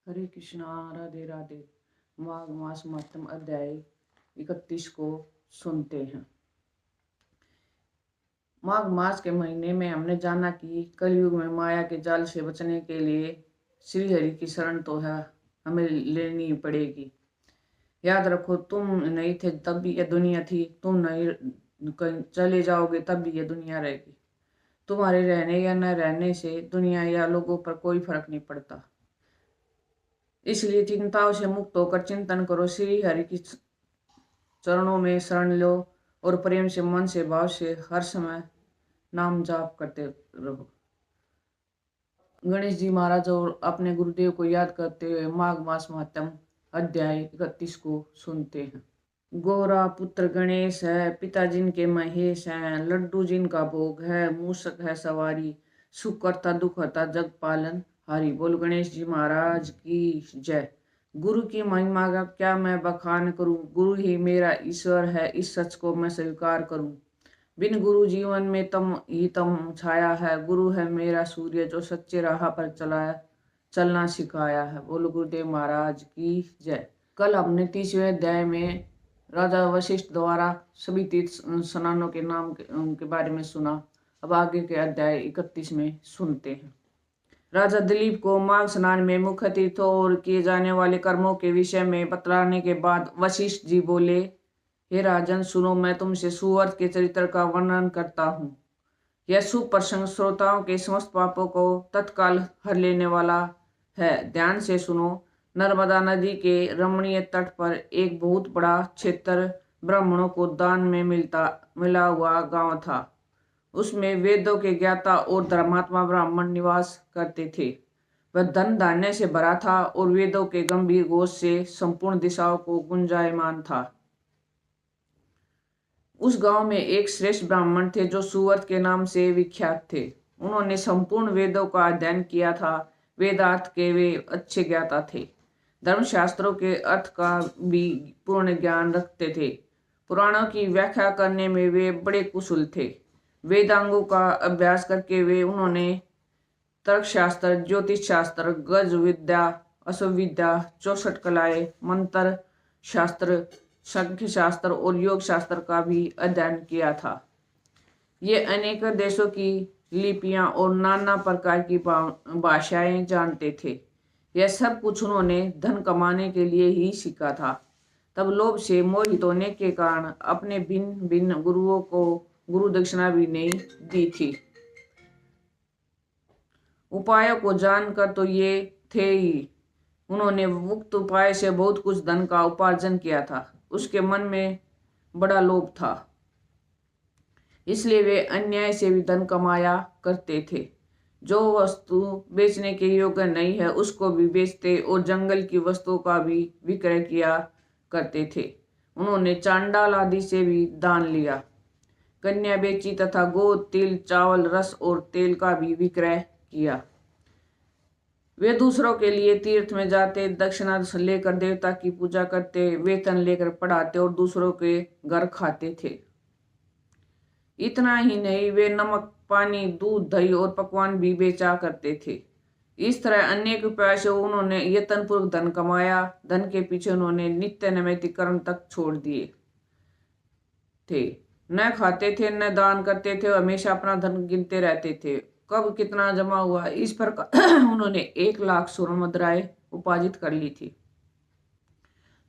हरे कृष्णा। राधे राधे। माघ मास महत्तम अध्याय 31 को सुनते हैं। माघ मास के महीने में हमने जाना कि कलयुग में माया के जाल से बचने के लिए श्री हरि की शरण तो है हमें लेनी पड़ेगी। याद रखो, तुम नहीं थे तब भी यह दुनिया थी, तुम नहीं कहीं चले जाओगे तब भी यह दुनिया रहेगी। तुम्हारे रहने या न रहने से दुनिया या लोगों पर कोई फर्क नहीं पड़ता। इसलिए चिंताओं से मुक्त होकर चिंतन करो, श्री हरि की चरणों में शरण लो और प्रेम से मन से भाव से हर समय नाम जाप करते रहो। गणेश जी महाराज और अपने गुरुदेव को याद करते हुए माघ मास महत्तम अध्याय 31 को सुनते हैं। गोरा पुत्र गणेश है, पिता जिनके महेश हैं, लड्डू जिनका भोग है, मूषक है सवारी, सुख करता दुख हरता जग पालन हारी। बोल गणेश जी महाराज की जय। गुरु की महिमा का क्या मैं बखान करूं, गुरु ही मेरा ईश्वर है, इस सच को मैं स्वीकार करूं। बिन गुरु जीवन में तम ही तम छाया है, गुरु है मेरा सूर्य जो सच्चे राह पर चलना सिखाया है। बोल गुरुदेव महाराज की जय। कल हमने 30वें अध्याय में राजा वशिष्ठ द्वारा सभी तीर्थ स्नानों के नाम के बारे में सुना। अब आगे के अध्याय 31 में सुनते हैं। राजा दिलीप को माघ स्नान में मुख्य तीर्थों और किए जाने वाले कर्मों के विषय में बतलाने के बाद वशिष्ठ जी बोले, हे राजन सुनो, मैं तुमसे सुवर्त के चरित्र का वर्णन करता हूँ। यह शुभ प्रसंग श्रोताओं के समस्त पापों को तत्काल हर लेने वाला है। ध्यान से सुनो। नर्मदा नदी के रमणीय तट पर एक बहुत बड़ा क्षेत्र ब्राह्मणों को दान में मिला हुआ गांव था। उसमें वेदों के ज्ञाता और धर्मात्मा ब्राह्मण निवास करते थे। वह धन धान्य से भरा था और वेदों के गंभीर घोष से संपूर्ण दिशाओं को गुंजायमान था। उस गांव में एक श्रेष्ठ ब्राह्मण थे जो सुवर्त के नाम से विख्यात थे। उन्होंने संपूर्ण वेदों का अध्ययन किया था। वेदार्थ के वे अच्छे ज्ञाता थे। धर्मशास्त्रों के अर्थ का भी पूर्ण ज्ञान रखते थे। पुराणों की व्याख्या करने में वे बड़े कुशल थे। वेदांगों का अभ्यास करके उन्होंने तर्कशास्त्र, ज्योतिष शास्त्र, गज विद्या, अश्व विद्या, 64 कलाएं, मंत्र शास्त्र, संख्य शास्त्र और योग शास्त्र का भी अध्ययन किया था। ये अनेक देशों की लिपियां और नाना प्रकार की भाषाएं जानते थे। यह सब कुछ उन्होंने धन कमाने के लिए ही सीखा था। तब लोभ से मोहित होने के कारण अपने भिन्न भिन्न गुरुओं को गुरु दक्षिणा भी नहीं दी थी। उपायों को जानकर तो ये थे ही, उन्होंने मुक्त उपाय से बहुत कुछ धन का उपार्जन किया था। उसके मन में बड़ा लोभ था, इसलिए वे अन्याय से भी धन कमाया करते थे। जो वस्तु बेचने के योग्य नहीं है उसको भी बेचते और जंगल की वस्तुओं का भी विक्रय किया करते थे। उन्होंने चांडाल आदि से भी दान लिया, कन्या बेची तथा गोद, तिल, चावल, रस और तेल का भी विक्रय किया। वे दूसरों के लिए तीर्थ में जाते, दक्षिणा लेकर देवता की पूजा करते, वेतन लेकर पढ़ाते और दूसरों के घर खाते थे। इतना ही नहीं, वे नमक, पानी, दूध, दही और पकवान भी बेचा करते थे। इस तरह अनेक उपाय से उन्होंने यत्नपूर्वक धन कमाया। धन के पीछे उन्होंने नित्य नैमित्तिक कर्म तक छोड़ दिए थे। न खाते थे, न दान करते थे, हमेशा अपना धन गिनते रहते थे, कब कितना जमा हुआ। इस प्रकार उन्होंने 1 लाख स्वर्ण मुद्राएं उपार्जित कर ली थी।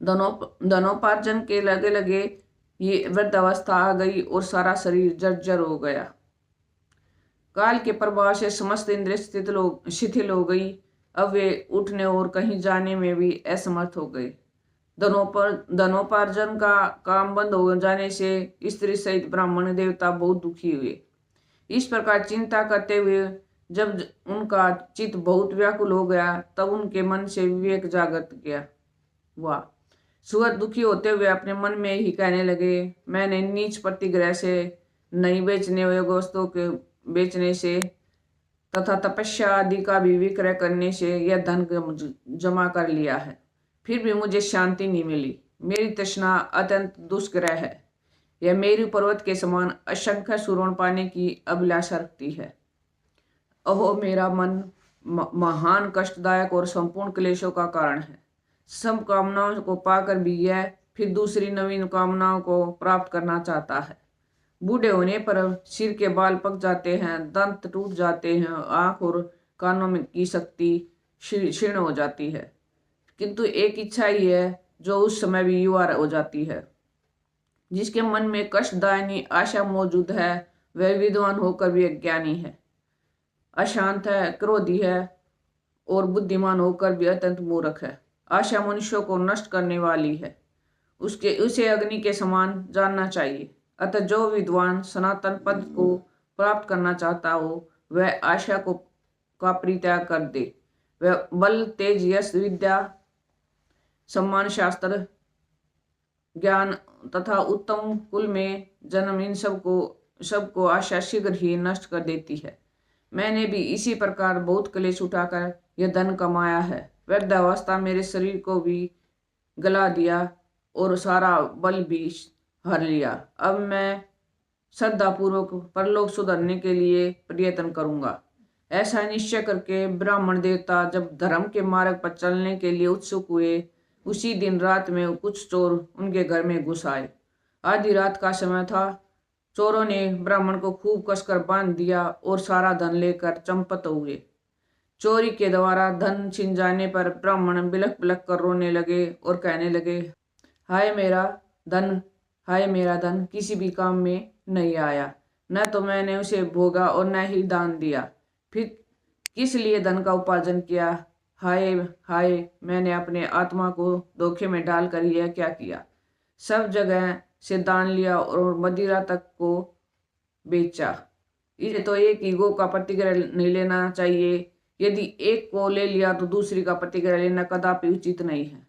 धनोपार्जन के लगे लगे ये वृद्धावस्था आ गई और सारा शरीर जर्जर हो गया। काल के प्रभाव से समस्त इंद्रिय शिथिल हो गई। अब वे उठने और कहीं जाने में भी असमर्थ हो गए। धनोपार्जन का काम बंद हो जाने से स्त्री सहित ब्राह्मण देवता बहुत दुखी हुए। इस प्रकार चिंता करते हुए जब उनका चित्त बहुत व्याकुल हो गया, तब उनके मन से विवेक जागृत किया। वाह! सुअर दुखी होते हुए अपने मन में ही कहने लगे, मैंने नीच प्रतिग्रह से, नहीं बेचने योग्य वस्तुओं के बेचने से तथा तपस्या आदि का भी विक्रय करने से यह धन जमा कर लिया है, फिर भी मुझे शांति नहीं मिली। मेरी तृष्णा अत्यंत दुष्ग्रह है। यह मेरु पर्वत के समान असंख्य सुवर्ण पाने की अभिलाषा रखती है। अहो मेरा मन महान कष्टदायक और संपूर्ण क्लेशों का कारण है। सब कामनाओं को पाकर भी यह फिर दूसरी नवीन कामनाओं को प्राप्त करना चाहता है। बूढ़े होने पर सिर के बाल पक जाते हैं, दंत टूट जाते हैं, आंख और कानों में की शक्ति क्षीण हो जाती है, किंतु एक इच्छा ही है जो उस समय भी युवा हो जाती है। जिसके मन में कष्टदायिनी आशा मौजूद है वह विद्वान होकर भी अज्ञानी है, अशांत है, क्रोधी है और बुद्धिमान होकर भी अत्यंत मूर्ख है। आशा मनुष्यों को नष्ट करने वाली है, उसे अग्नि के समान जानना चाहिए। अतः जो विद्वान सनातन पद को प्राप्त करना चाहता हो वह आशा का परित्याग कर दे। वह बल, तेज, यश, विद्या, सम्मान, शास्त्र, ज्ञान तथा उत्तम कुल में जन्म, इन सबको आशा शीघ्र ही नष्ट कर देती है। मैंने भी इसी प्रकार बहुत क्लेश उठाकर यह धन कमाया है। वृद्धावस्था मेरे शरीर को भी गला दिया और सारा बल भी हर लिया। अब मैं श्रद्धापूर्वक परलोक सुधरने के लिए प्रयत्न करूंगा। ऐसा निश्चय करके ब्राह्मण देवता जब धर्म के मार्ग पर चलने के लिए उत्सुक हुए, उसी दिन रात में कुछ चोर उनके घर में घुस आए। आधी रात का समय था। चोरों ने ब्राह्मण को खूब कसकर बांध दिया और सारा धन लेकर चंपत हुए। चोरी के द्वारा धन छिन जाने पर ब्राह्मण बिलख बिलख कर रोने लगे और कहने लगे, हाय मेरा धन, हाय मेरा धन किसी भी काम में नहीं आया, न तो मैंने उसे भोगा और न ही दान दिया, फिर किस लिए धन का उपार्जन किया। हाय हाय, मैंने अपने आत्मा को धोखे में डालकर यह क्या किया। सब जगह से दान लिया और मदिरा तक को बेचा। इसे तो एक ही गो का प्रतिग्रह नहीं लेना चाहिए। यदि एक को ले लिया तो दूसरी का प्रतिग्रह लेना कदापि उचित नहीं है।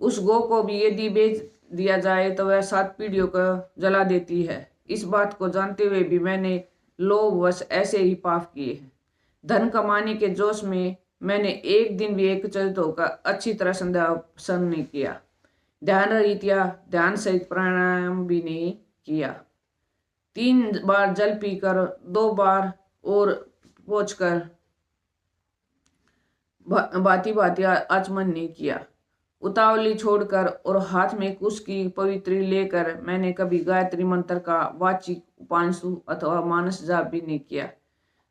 उस गो को भी यदि बेच दिया जाए तो वह 7 पीढ़ियों को जला देती है। इस बात को जानते हुए भी मैंने लोभवश ऐसे ही पाप किए हैं। धन कमाने के जोश में मैंने एक दिन भी एक चरित होकर अच्छी तरह संध्या नहीं किया। ध्यान रहित या ध्यान सहित प्राणायाम भी नहीं किया। 3 बार जल पीकर 2 बार और पहुंचकर भांति भांति आचमन नहीं किया। उतावली छोड़कर और हाथ में कुश की पवित्री लेकर मैंने कभी गायत्री मंत्र का वाचिक उपांशु अथवा मानस जाप भी नहीं किया।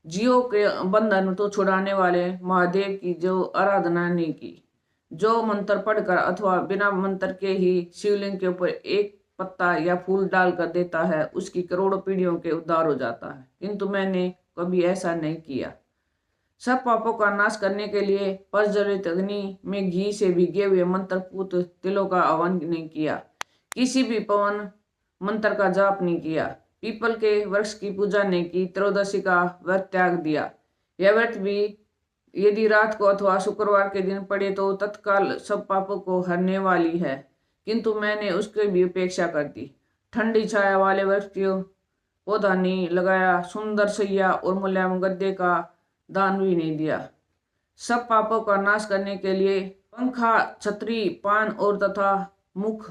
जीवों के बंधन तो छुड़ाने वाले महादेव की जो आराधना नहीं की। जो मंत्र पढ़कर अथवा बिना मंत्र के ही शिवलिंग के ऊपर एक पत्ता या फूल डालकर देता है, उसकी करोड़ों पीढ़ियों के उद्धार हो जाता है, किंतु मैंने कभी ऐसा नहीं किया। सब पापों का नाश करने के लिए प्रज्वलित अग्नि में घी से भिगे हुए मंत्रपूत तिलों का आह्वान नहीं किया। किसी भी पवन मंत्र का जाप नहीं किया। पीपल के वृक्ष की पूजा नहीं की। त्रयोदशी का व्रत त्याग दिया। यह व्रत भी यदि रात को अथवा शुक्रवार के दिन पड़े तो तत्काल सब पापों को हरने वाली है, किंतु मैंने उसकी भी उपेक्षा कर दी। ठंडी छाया वाले वृक्ष को पौधा नहीं लगाया। सुंदर सैया और मुलायम गद्दे का दान भी नहीं दिया। सब पापों का नाश करने के लिए पंखा, छतरी, पान और तथा मुख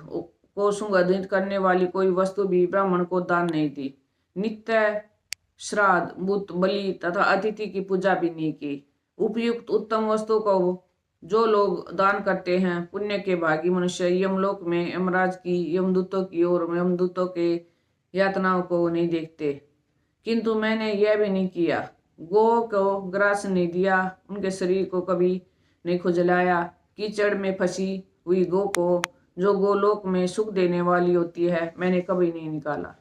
को सुगंधित करने वाली कोई वस्तु भी ब्राह्मण को दान नहीं दी। नित्य श्राद्ध, बुत, बलि तथा अतिथि की पूजा भी नहीं की। उपयुक्त उत्तम वस्तु को जो लोग दान करते हैं, पुण्य के भागी मनुष्य यमलोक में यमराज की, यमदूतों की और यमदूतों के यातनाओं को नहीं देखते, किंतु मैंने यह भी नहीं किया। गो को ग्रास नहीं दिया। उनके शरीर को कभी नहीं खुजलाया। कीचड़ में फंसी हुई गो को, जो गोलोक में सुख देने वाली होती है, मैंने कभी नहीं निकाला।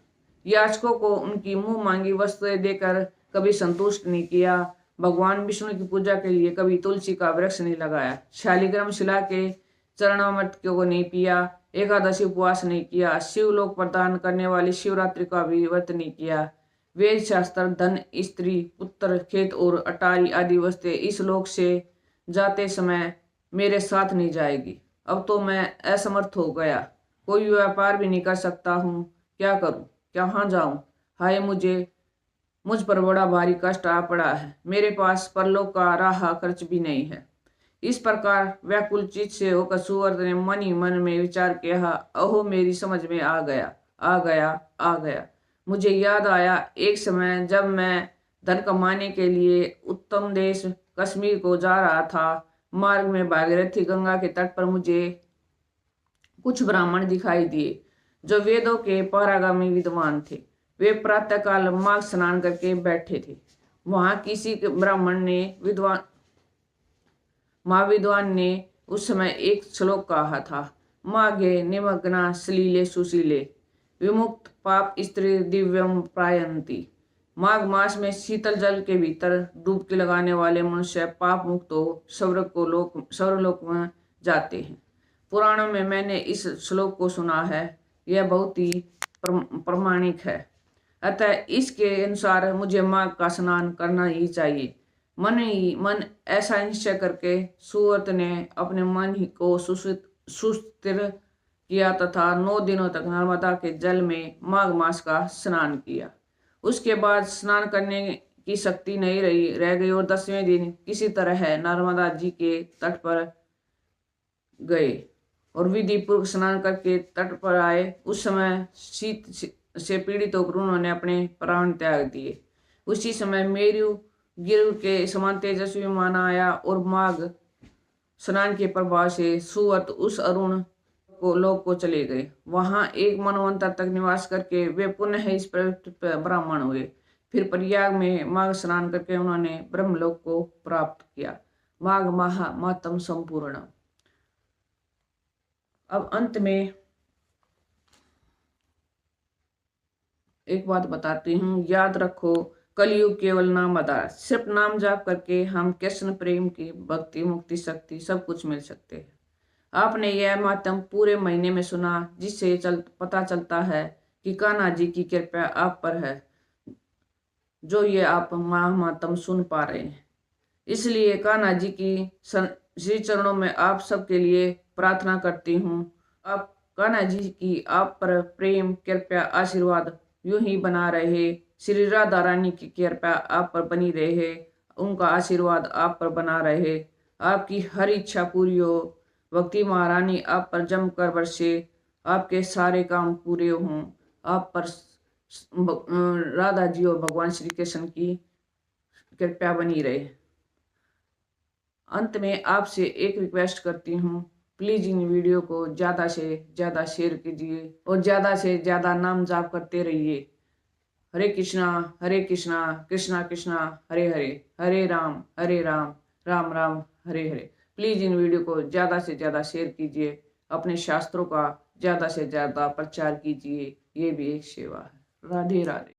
याचकों को उनकी मुंह मांगी वस्तुएं देकर कभी संतुष्ट नहीं किया। भगवान विष्णु की पूजा के लिए कभी तुलसी का वृक्ष नहीं लगाया। शालिग्राम शिला के चरणामृत को नहीं पिया। एकादशी उपवास नहीं किया। शिवलोक प्रदान करने वाली शिवरात्रि का भी व्रत नहीं किया। वेद शास्त्र, धन, स्त्री, पुत्र, खेत और अटारी आदि वस्तुएं इस लोक से जाते समय मेरे साथ नहीं जाएगी। अब तो मैं असमर्थ हो गया। कोई व्यापार भी नहीं कर सकता हूँ। क्या करूँ, कहाँ जाऊँ? हाय, मुझ पर बड़ा भारी कष्ट आ पड़ा है। मेरे पास परलोक का राह खर्च भी नहीं है। इस प्रकार व्याकुल चित्त से होकर सुवर्त ने मन ही मन में विचार किया। अहो, मेरी समझ में आ गया। मुझे याद आया एक समय जब मैं धन कमाने के लिए उत्तम देश कश्मीर को जा रहा था। मार्ग में भागीरथी गंगा के तट पर मुझे कुछ ब्राह्मण दिखाई दिए जो वेदों के पारंगत विद्वान थे। वे प्रातःकाल माघ स्नान करके बैठे थे। वहां किसी ब्राह्मण ने विद्वान ने उस समय एक श्लोक कहा था, माघे निमग्ना श्लीले सुशीले विमुक्त पाप स्त्री दिव्यम प्रायंती। माघ मास में शीतल जल के भीतर डुबकी लगाने वाले मनुष्य पाप मुक्त हो स्वर्गलोक में जाते हैं। पुराणों में मैंने इस श्लोक को सुना है। यह बहुत ही प्रमाणिक है। अतः इसके अनुसार मुझे माघ का स्नान करना ही चाहिए। मन ऐसा निश्चय करके सुव्रत ने अपने मन ही को सुस्थिर किया तथा 9 दिनों तक नर्मदा के जल में माघ मास का स्नान किया। उसके बाद स्नान करने की शक्ति नहीं रह गई और 10वें दिन किसी तरह नर्मदा जी के तट पर गए और विधि पूर्वक स्नान करके तट पर आए। उस समय शीत से पीड़ित होकर उन्होंने अपने प्राण त्याग दिए। उसी समय मेरु गिर के समान तेजस्वी विमान आया और माघ स्नान के प्रभाव से सुव्रत उस अरुण को लोक को चले गए। वहां एक मनवंतर तक निवास करके वे पुनः इस ब्राह्मण हुए। फिर प्रयाग में माघ स्नान करके उन्होंने ब्रह्मलोक को प्राप्त किया। माघ माह मातम संपूर्ण। अब अंत में एक बात बताती हूँ, याद रखो कलयुग केवल नाम आधार। सिर्फ नाम जाप करके हम कृष्ण प्रेम की भक्ति मुक्ति शक्ति सब कुछ मिल सकते हैं। आपने यह मातम पूरे महीने में सुना, जिससे पता चलता है कि कान्हा जी की कृपा आप पर है, जो ये आप मातम सुन पा रहे हैं। इसलिए कान्हा जी की श्री चरणों में आप सबके लिए प्रार्थना करती हूँ। आप कान्हा जी की आप पर प्रेम कृपा आशीर्वाद यूं ही बना रहे। श्री राधा रानी की कृपा आप पर बनी रहे, उनका आशीर्वाद आप पर बना रहे, आपकी हर इच्छा पूरी हो, भक्ति महारानी आप पर जमकर बरसे, आपके सारे काम पूरे हों, आप पर राधा जी और भगवान श्री कृष्ण की कृपा बनी रहे। अंत में आपसे एक रिक्वेस्ट करती हूँ, प्लीज इन वीडियो को ज़्यादा से ज़्यादा शेयर कीजिए और ज़्यादा से ज़्यादा नाम जाप करते रहिए। हरे कृष्णा कृष्णा कृष्णा हरे हरे, हरे Ram Ram Ram Hare Hare. Please in video को ज़्यादा से ज़्यादा शेयर कीजिए, अपने शास्त्रों का ज़्यादा से ज़्यादा प्रचार कीजिए। ये भी एक सेवा है। राधे राधे।